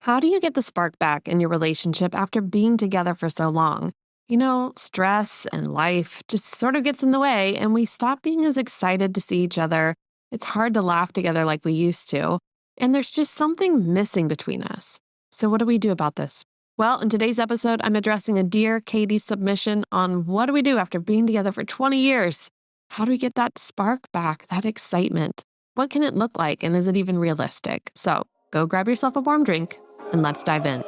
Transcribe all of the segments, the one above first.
How do you get the spark back in your relationship after being together for so long? Stress and life just sort of gets in the way, and we stop being as excited to see each other. It's hard to laugh together like we used to, and there's just something missing between us. So, what do we do about this? Well, in today's episode, I'm addressing a Dear Katie submission on what do we do after being together for 20 years? How do we get that spark back, that excitement? What can it look like, and is it even realistic? So, go grab yourself a warm drink and let's dive in.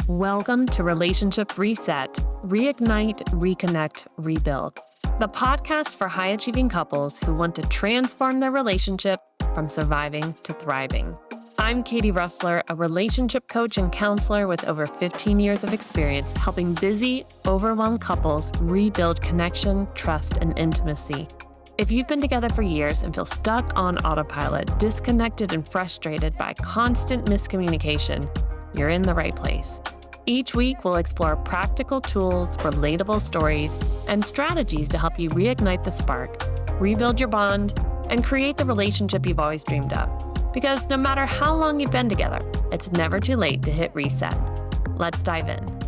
Welcome to Relationship Reset, Reignite, Reconnect, Rebuild, the podcast for high-achieving couples who want to transform their relationship from surviving to thriving. I'm Katie Russler, a relationship coach and counselor with over 15 years of experience helping busy, overwhelmed couples rebuild connection, trust, and intimacy. If you've been together for years and feel stuck on autopilot, disconnected and frustrated by constant miscommunication, you're in the right place. Each week, we'll explore practical tools, relatable stories, and strategies to help you reignite the spark, rebuild your bond, and create the relationship you've always dreamed of. Because no matter how long you've been together, it's never too late to hit reset. Let's dive in.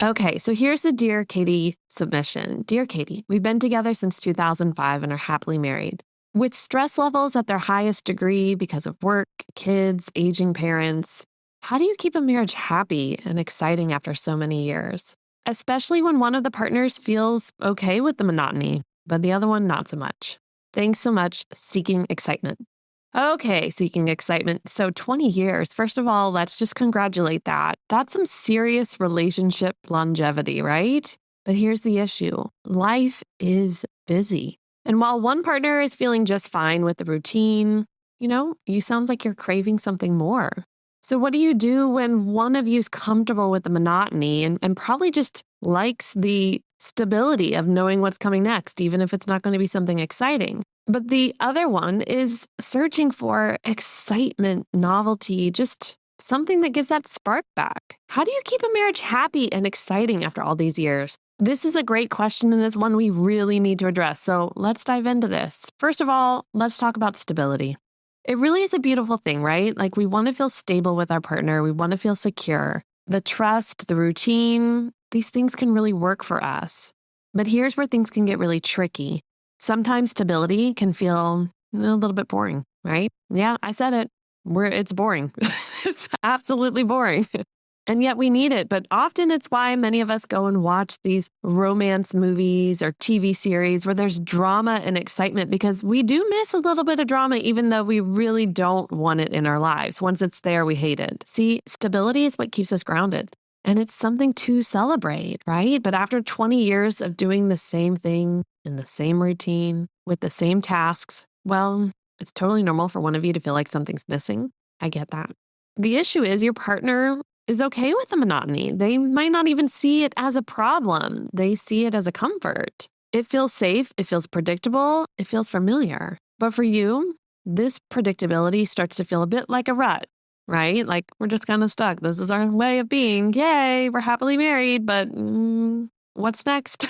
Okay, so here's the Dear Katie submission. Dear Katie, we've been together since 2005 and are happily married. With stress levels at their highest degree because of work, kids, aging parents, how do you keep a marriage happy and exciting after so many years? Especially when one of the partners feels okay with the monotony, but the other one not so much. Thanks so much, Seeking Excitement. Okay, Seeking Excitement. So 20 years. First of all, let's just congratulate that. That's some serious relationship longevity, right? But here's the issue. Life is busy. And while one partner is feeling just fine with the routine, you sound like you're craving something more. So what do you do when one of you's comfortable with the monotony and probably just likes the stability of knowing what's coming next, even if it's not going to be something exciting? But the other one is searching for excitement, novelty, just something that gives that spark back. How do you keep a marriage happy and exciting after all these years? This is a great question and is one we really need to address. So let's dive into this. First of all, let's talk about stability. It really is a beautiful thing, right? Like we want to feel stable with our partner. We want to feel secure. The trust, the routine, these things can really work for us. But here's where things can get really tricky. Sometimes stability can feel a little bit boring, right? Yeah, I said it. It's boring. It's absolutely boring. And yet we need it. But often it's why many of us go and watch these romance movies or TV series where there's drama and excitement because we do miss a little bit of drama, even though we really don't want it in our lives. Once it's there, we hate it. See, stability is what keeps us grounded. And it's something to celebrate, right? But after 20 years of doing the same thing in the same routine with the same tasks, well, it's totally normal for one of you to feel like something's missing. I get that. The issue is your partner is okay with the monotony. They might not even see it as a problem. They see it as a comfort. It feels safe. It feels predictable. It feels familiar. But for you, this predictability starts to feel a bit like a rut, right? Like we're just kind of stuck. This is our way of being. Yay, we're happily married, but what's next?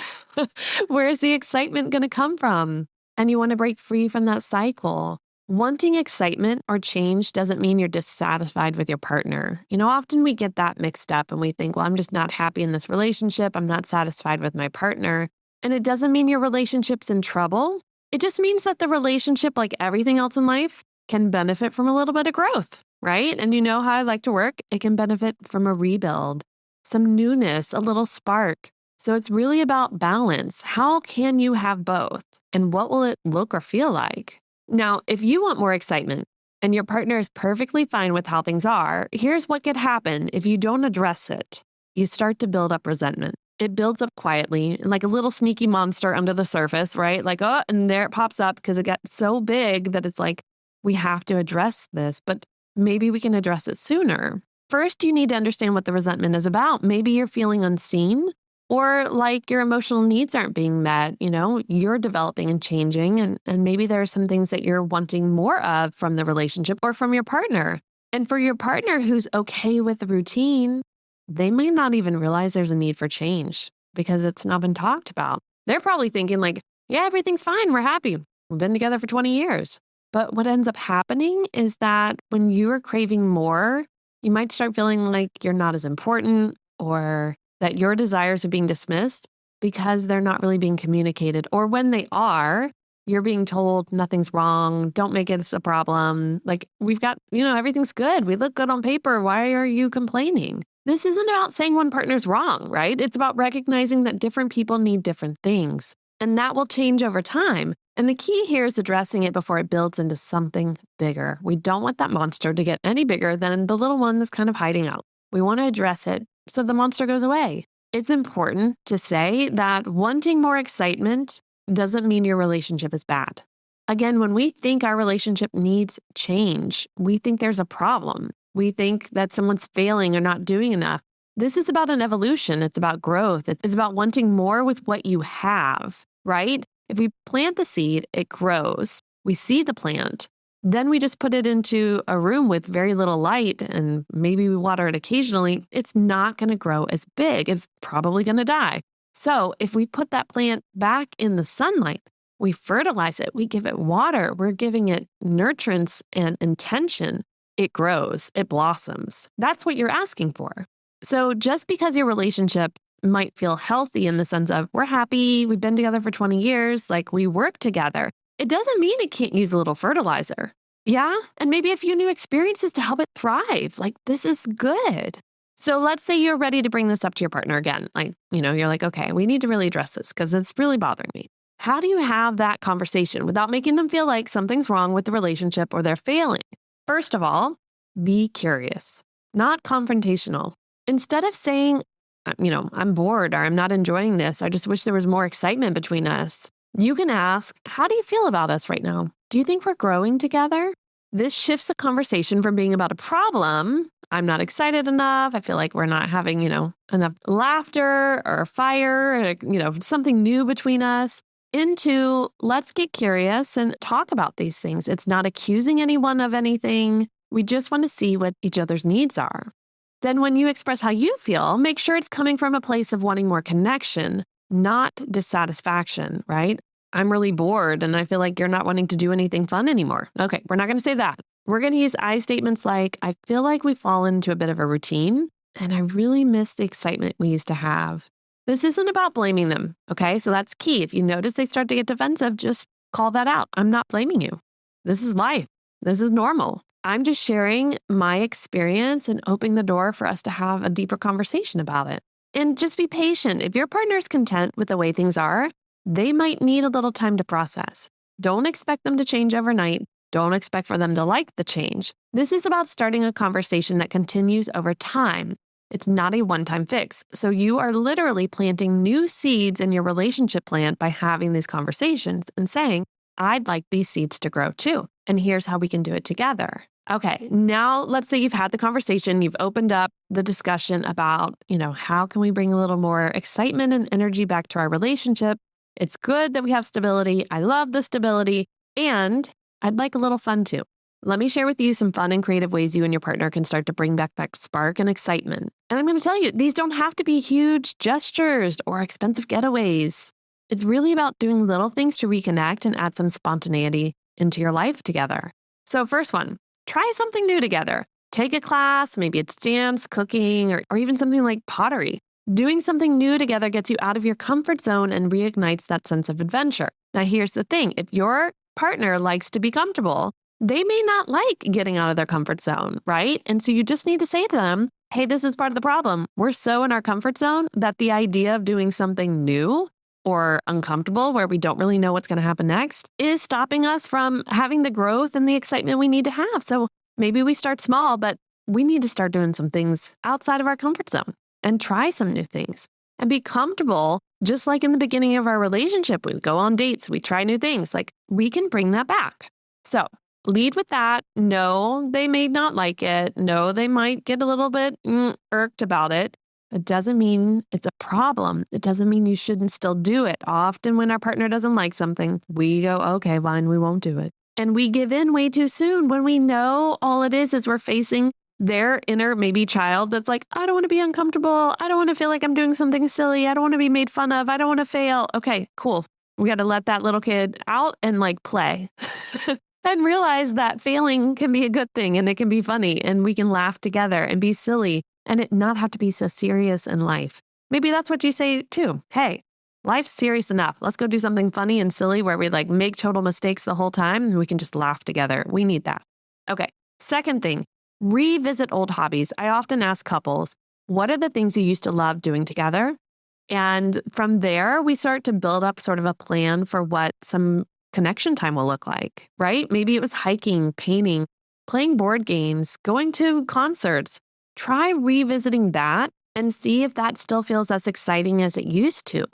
Where's the excitement going to come from? And you want to break free from that cycle. Wanting excitement or change doesn't mean you're dissatisfied with your partner. Often we get that mixed up and we think, well, I'm just not happy in this relationship. I'm not satisfied with my partner. And it doesn't mean your relationship's in trouble. It just means that the relationship, like everything else in life, can benefit from a little bit of growth, right? And you know how I like to work? It can benefit from a rebuild, some newness, a little spark. So it's really about balance. How can you have both? And what will it look or feel like? Now, if you want more excitement and your partner is perfectly fine with how things are, here's what could happen if you don't address it. You start to build up resentment. It builds up quietly, like a little sneaky monster under the surface, right? Like, oh, and there it pops up because it got so big that it's like, we have to address this, but maybe we can address it sooner. First, you need to understand what the resentment is about. Maybe you're feeling unseen. Or like your emotional needs aren't being met, you're developing and changing, and maybe there are some things that you're wanting more of from the relationship or from your partner. And for your partner who's okay with the routine, they may not even realize there's a need for change because it's not been talked about. They're probably thinking like, yeah, everything's fine. We're happy. We've been together for 20 years. But what ends up happening is that when you are craving more, you might start feeling like you're not as important or that your desires are being dismissed because they're not really being communicated. Or when they are, you're being told nothing's wrong. Don't make it a problem. Like we've got, everything's good. We look good on paper. Why are you complaining? This isn't about saying one partner's wrong, right? It's about recognizing that different people need different things. And that will change over time. And the key here is addressing it before it builds into something bigger. We don't want that monster to get any bigger than the little one that's kind of hiding out. We want to address it so the monster goes away. It's important to say that wanting more excitement doesn't mean your relationship is bad. Again, when we think our relationship needs change, we think there's a problem. We think that someone's failing or not doing enough. This is about an evolution. It's about growth. It's about wanting more with what you have, right? If we plant the seed, it grows. We see the plant. Then we just put it into a room with very little light and maybe we water it occasionally. It's not going to grow as big. It's probably going to die. So if we put that plant back in the sunlight, we fertilize it, we give it water, we're giving it nurturance and intention, it grows, it blossoms. That's what you're asking for. So just because your relationship might feel healthy in the sense of we're happy, we've been together for 20 years, like we work together, it doesn't mean it can't use a little fertilizer. Yeah? And maybe a few new experiences to help it thrive. Like this is good. So let's say you're ready to bring this up to your partner again. Like, you're like, okay, we need to really address this because it's really bothering me. How do you have that conversation without making them feel like something's wrong with the relationship or they're failing? First of all, be curious, not confrontational. Instead of saying, I'm bored or I'm not enjoying this, I just wish there was more excitement between us, you can ask, how do you feel about us right now? Do you think we're growing together? This shifts the conversation from being about a problem, I'm not excited enough, I feel like we're not having, enough laughter or fire, or, something new between us, into let's get curious and talk about these things. It's not accusing anyone of anything. We just want to see what each other's needs are. Then when you express how you feel, make sure it's coming from a place of wanting more connection, not dissatisfaction, right? I'm really bored and I feel like you're not wanting to do anything fun anymore. Okay, we're not going to say that. We're going to use I statements like, I feel like we've fallen into a bit of a routine and I really miss the excitement we used to have. This isn't about blaming them, okay? So that's key. If you notice they start to get defensive, just call that out. I'm not blaming you. This is life. This is normal. I'm just sharing my experience and opening the door for us to have a deeper conversation about it. And just be patient. If your partner is content with the way things are, they might need a little time to process. Don't expect them to change overnight. Don't expect for them to like the change. This is about starting a conversation that continues over time. It's not a one-time fix. So you are literally planting new seeds in your relationship plant by having these conversations and saying, I'd like these seeds to grow too. And here's how we can do it together. Okay, now let's say you've had the conversation, you've opened up the discussion about, how can we bring a little more excitement and energy back to our relationship? It's good that we have stability. I love the stability. And I'd like a little fun too. Let me share with you some fun and creative ways you and your partner can start to bring back that spark and excitement. And I'm going to tell you, these don't have to be huge gestures or expensive getaways. It's really about doing little things to reconnect and add some spontaneity into your life together. So first one, try something new together. Take a class, maybe it's dance, cooking, or even something like pottery. Doing something new together gets you out of your comfort zone and reignites that sense of adventure. Now, here's the thing. If your partner likes to be comfortable, they may not like getting out of their comfort zone, right? And so you just need to say to them, hey, this is part of the problem. We're so in our comfort zone that the idea of doing something new or uncomfortable where we don't really know what's going to happen next is stopping us from having the growth and the excitement we need to have. So maybe we start small, but we need to start doing some things outside of our comfort zone and try some new things and be comfortable. Just like in the beginning of our relationship, we go on dates, we try new things, like we can bring that back. So lead with that. No, they may not like it. No, they might get a little bit irked about it. It doesn't mean it's a problem. It doesn't mean you shouldn't still do it. Often when our partner doesn't like something, we go, okay, fine, we won't do it. And we give in way too soon when we know all it is we're facing their inner maybe child that's like, I don't want to be uncomfortable. I don't want to feel like I'm doing something silly. I don't want to be made fun of. I don't want to fail. Okay, cool. We got to let that little kid out and play. and realize that failing can be a good thing and it can be funny and we can laugh together and be silly and it not have to be so serious in life. Maybe that's what you say too. Hey, life's serious enough. Let's go do something funny and silly where we like make total mistakes the whole time and we can just laugh together. We need that. Okay. Second thing, revisit old hobbies. I often ask couples, what are the things you used to love doing together? And from there, we start to build up sort of a plan for what some connection time will look like, right? Maybe it was hiking, painting, playing board games, going to concerts. Try revisiting that and see if that still feels as exciting as it used to.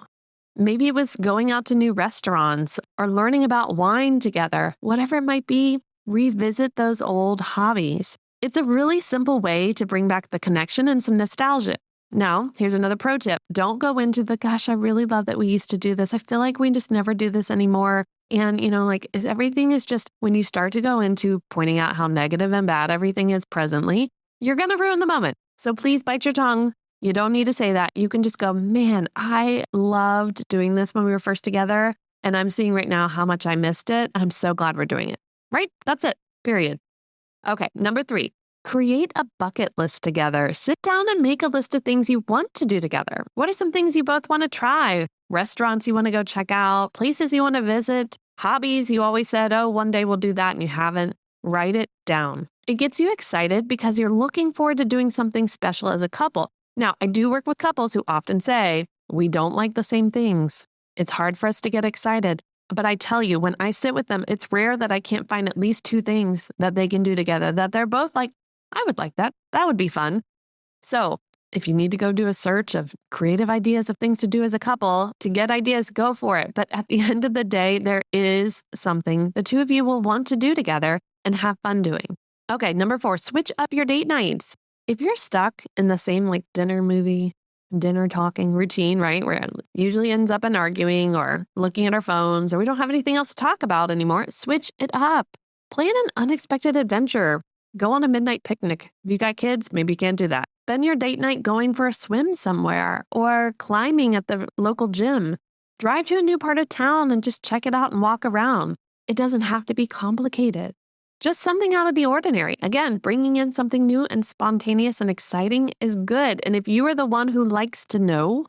Maybe it was going out to new restaurants or learning about wine together, whatever it might be, revisit those old hobbies. It's a really simple way to bring back the connection and some nostalgia. Now, here's another pro tip. Don't go into the, gosh, I really love that we used to do this. I feel like we just never do this anymore. And, everything is just when you start to go into pointing out how negative and bad everything is presently, you're going to ruin the moment. So please bite your tongue. You don't need to say that. You can just go, man, I loved doing this when we were first together. And I'm seeing right now how much I missed it. I'm so glad we're doing it. Right? That's it. Period. Okay. Number 3. Create a bucket list together. Sit down and make a list of things you want to do together. What are some things you both want to try? Restaurants you want to go check out, places you want to visit, hobbies you always said, oh, one day we'll do that and you haven't. Write it down. It gets you excited because you're looking forward to doing something special as a couple. Now, I do work with couples who often say, we don't like the same things. It's hard for us to get excited. But I tell you, when I sit with them, it's rare that I can't find at least 2 things that they can do together that they're both like, I would like that. That would be fun. So if you need to go do a search of creative ideas of things to do as a couple, to get ideas, go for it. But at the end of the day, there is something the 2 of you will want to do together and have fun doing. Okay, number 4, switch up your date nights. If you're stuck in the same dinner movie, dinner talking routine, right, where it usually ends up in arguing or looking at our phones or we don't have anything else to talk about anymore, switch it up. Plan an unexpected adventure. Go on a midnight picnic. If you got kids, maybe you can't do that. Spend your date night going for a swim somewhere or climbing at the local gym. Drive to a new part of town and just check it out and walk around. It doesn't have to be complicated. Just something out of the ordinary. Again, bringing in something new and spontaneous and exciting is good. And if you are the one who likes to know,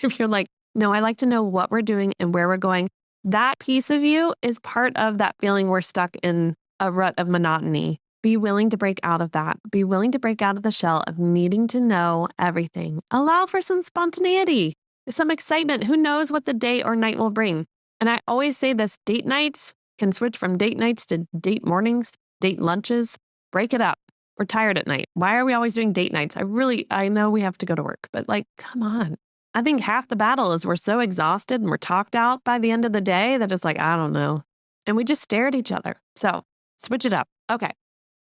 if you're like, no, I like to know what we're doing and where we're going, that piece of you is part of that feeling we're stuck in a rut of monotony. Be willing to break out of that. Be willing to break out of the shell of needing to know everything. Allow for some spontaneity, some excitement. Who knows what the day or night will bring? And I always say this, date nights can switch from date nights to date mornings, date lunches. Break it up. We're tired at night. Why are we always doing date nights? I know we have to go to work, but come on. I think half the battle is we're so exhausted and we're talked out by the end of the day that it's I don't know. And we just stare at each other. So switch it up. Okay.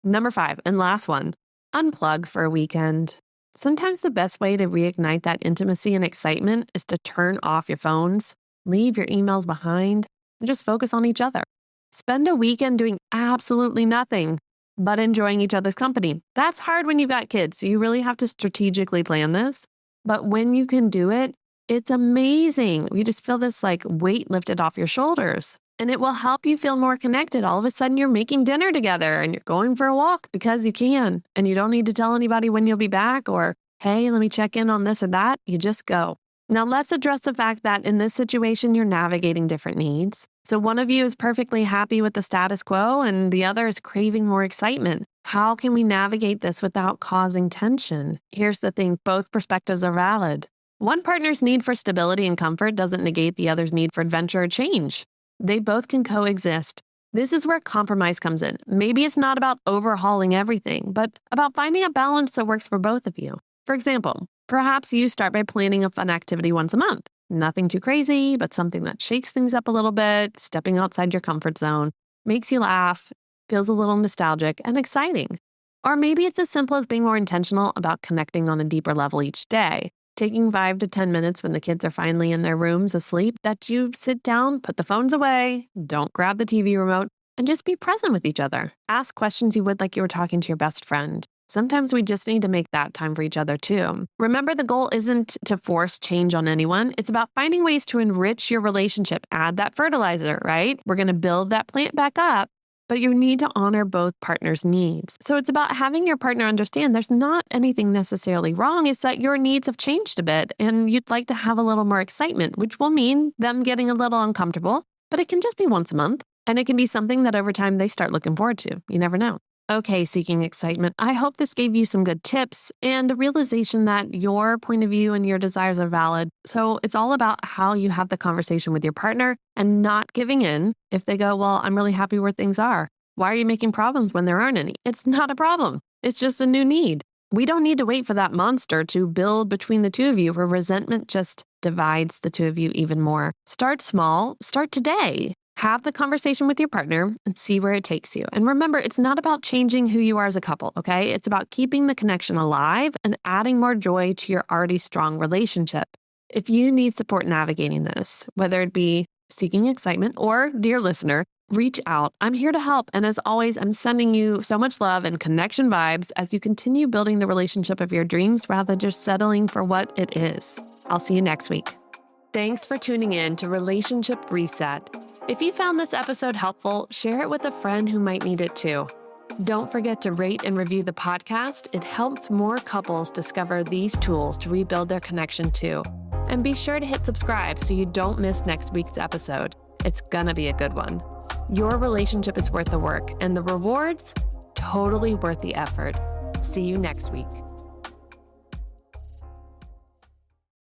Number 5 and last one, unplug for a weekend. Sometimes the best way to reignite that intimacy and excitement is to turn off your phones, leave your emails behind, and just focus on each other. Spend a weekend doing absolutely nothing but enjoying each other's company. That's hard when you've got kids, so you really have to strategically plan this. But when you can do it, it's amazing. You just feel this weight lifted off your shoulders. And it will help you feel more connected. All of a sudden, you're making dinner together and you're going for a walk because you can. And you don't need to tell anybody when you'll be back or, hey, let me check in on this or that. You just go. Now, let's address the fact that in this situation, you're navigating different needs. So one of you is perfectly happy with the status quo and the other is craving more excitement. How can we navigate this without causing tension? Here's the thing. Both perspectives are valid. One partner's need for stability and comfort doesn't negate the other's need for adventure or change. They both can coexist. This is where compromise comes in. Maybe it's not about overhauling everything, but about finding a balance that works for both of you. For example, perhaps you start by planning a fun activity once a month. Nothing too crazy, but something that shakes things up a little bit, stepping outside your comfort zone, makes you laugh, feels a little nostalgic and exciting. Or maybe it's as simple as being more intentional about connecting on a deeper level each day. Taking 5 to 10 minutes when the kids are finally in their rooms asleep, that you sit down, put the phones away, don't grab the TV remote, and just be present with each other. Ask questions you would like you were talking to your best friend. Sometimes we just need to make that time for each other too. Remember, the goal isn't to force change on anyone. It's about finding ways to enrich your relationship. Add that fertilizer, right? We're going to build that plant back up but you need to honor both partners' needs. So it's about having your partner understand there's not anything necessarily wrong. It's that your needs have changed a bit and you'd like to have a little more excitement, which will mean them getting a little uncomfortable, but it can just be once a month. And it can be something that over time they start looking forward to. You never know. Okay, seeking excitement. I hope this gave you some good tips and a realization that your point of view and your desires are valid. So it's all about how you have the conversation with your partner and not giving in if they go, well, I'm really happy where things are. Why are you making problems when there aren't any? It's not a problem. It's just a new need. We don't need to wait for that monster to build between the two of you where resentment just divides the two of you even more. Start small. Start today. Have the conversation with your partner and see where it takes you. And remember, it's not about changing who you are as a couple, okay? It's about keeping the connection alive and adding more joy to your already strong relationship. If you need support navigating this, whether it be seeking excitement or, dear listener, reach out. I'm here to help. And as always, I'm sending you so much love and connection vibes as you continue building the relationship of your dreams rather than just settling for what it is. I'll see you next week. Thanks for tuning in to Relationship Reset. If you found this episode helpful, share it with a friend who might need it too. Don't forget to rate and review the podcast. It helps more couples discover these tools to rebuild their connection too. And be sure to hit subscribe so you don't miss next week's episode. It's gonna be a good one. Your relationship is worth the work, and the rewards, totally worth the effort. See you next week.